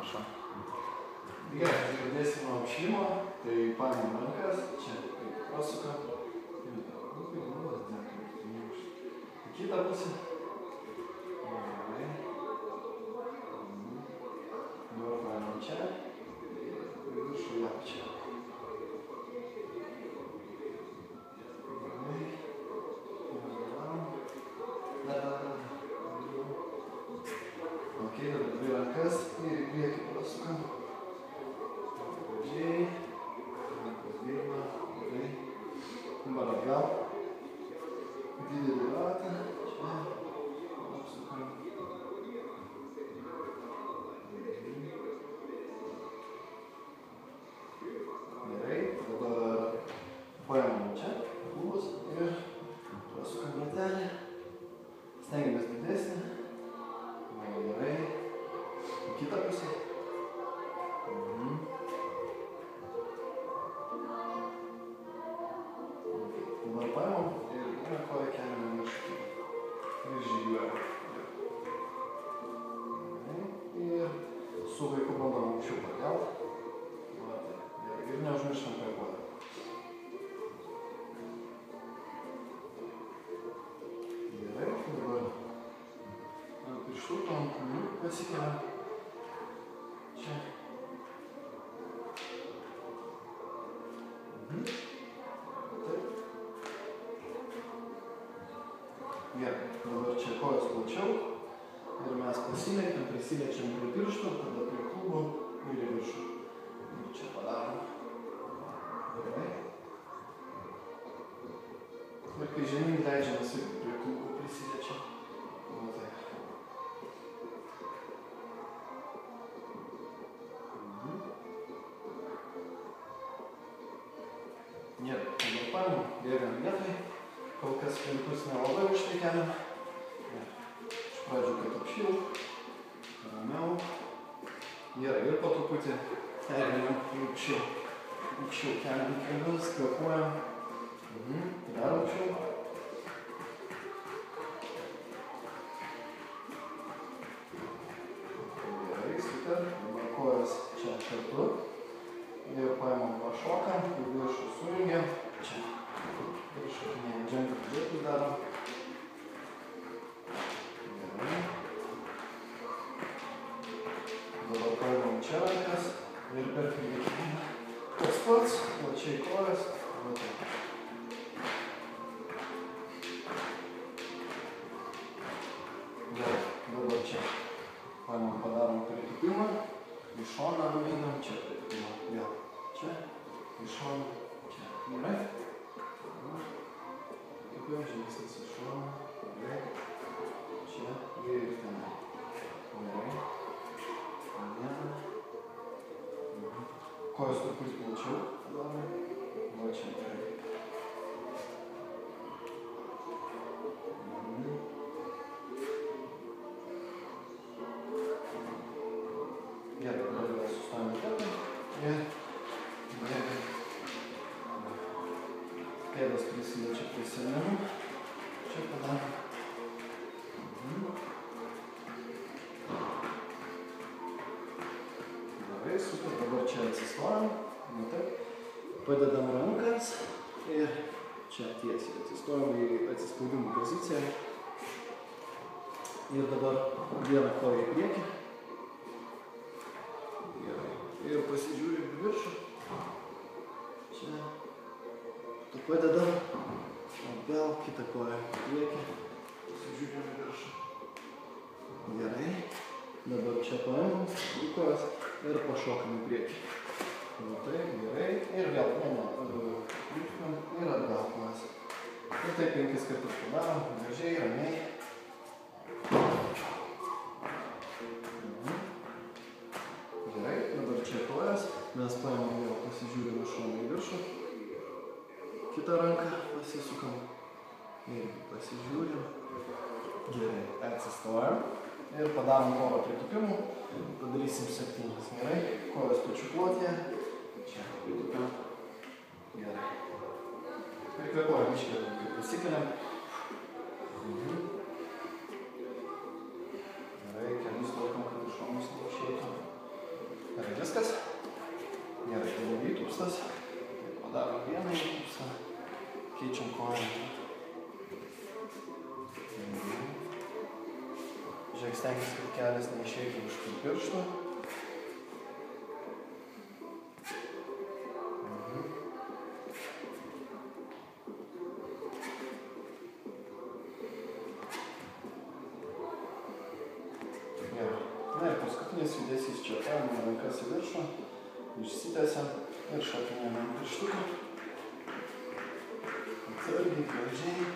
Prašau. Gerai, pradėsime nuo apšilimo, tai paėmėm rankas, čia prasuka. Į kitą pusę. Gerai. Dabar paėmėm čia. Ir viršų ją čia. Ok, dabar dvi rankas ir į priekį prasukam. Pradžiai. Rankos dirba. Gerai. Dabar atgal. Didelį ratą. Čia. Apsukam. Gerai. Dabar paėmam čia. Klubus ir prasukam ratelį. Stengiamės didesnį. Gerai. Į kitą pusę. Dabar paimam ir vieną koją keliame viršų. Ir žygiuojam. Ir su vaiku bandom aukščiau pakelt. Ir neužmirštam kvėpuoti. Gerai. Dabar ant pirštų, ant kūnių pasikeliam. Čia. Taip. Gerai. Dabar čia kojas plačiau. Ir mes pasilenkam, prisiliečiam prie pirštų, tada prie klubų ir į viršų. Ir čia padarom. Gerai. Ir kai žemyn leidžiamės ir prie klubų prisiliečiam. Gerai, dabar paėmam, bėgam vietoj, kol kas keliukus nelabai aukštai keliam. Iš pradžių, kad apšil, ramiau. Gerai, ir po truputį pereinam į aukščiau. Aukščiau keliam kelius, kvėpuojam. Dar aukščiau. Gerai, super. Dabar kojas čia kartu. Ir paėmam pašokam, į viršų sujungiam. Čia. Ir šokinėjam, dženką pridėtus darom. Gerai. Dabar paėmam čia rankas ir per priekį. Tas pats, plačiai kojas. Gerai, dabar čia. Paėmam, padarom pritūpimą. Į šoną einam, čia pritūpimą. Vėl. Čia, į šoną, čia. Gerai. Pritūpim, žingsnis į šoną. Gerai. Čia ir tenai. Gerai. Vieną. Kojas truputį plačiau padarome. Va čia gerai. Gerai, dabar vėl sustojame vietoj. Ir bėgai. Pėdas prisiliečia prie sėmenų. Čia padarom. Gerai, super. Dabar čia atsistojam. Padedam rankas ir čia tiesiai atsistojam į atsispaudimų poziciją. Ir dabar vieną koją į priekį. Gerai. Ir pasižiūrim į viršų. Čia. Tu padedam. Atgal, kitą koją į priekį. Pasižiūrim į viršų. Gerai. Dabar čia paėmam į kojas ir pašokam į priekį. Va taip, gerai. Ir vėl liūkam ir atgal kojas. Ir taip 5 kartus padarom. Gražiai, ramiai. Gerai, dabar čia kojas. Mes paėmam vėl, pasižiūrim iš šono į viršų. Kitą ranką pasisukam. Ir pasižiūrim. Gerai, atsistojam. Ir padarom porą pritūpimų. Padarysim 7. Gerai, kojas pečių plotėje. Čia pritūpiam. Gerai. Ir kvėpuojam iškeliam, kaip pasikeliam. Gerai, kelius laikom, kad iš šonus neišeitų. viskas. Gerai, tai įtūpstas. Padarom vieną įtūpstą. Keičiam koją. Žiūrėk, stengiasi, kad kelias neišeitų už piršto. Na ir paskutinis judesys čia paėmėm rankas į viršų, išsitęsiam ir šokinėjam pirštuką. Atsargiai, gražiai,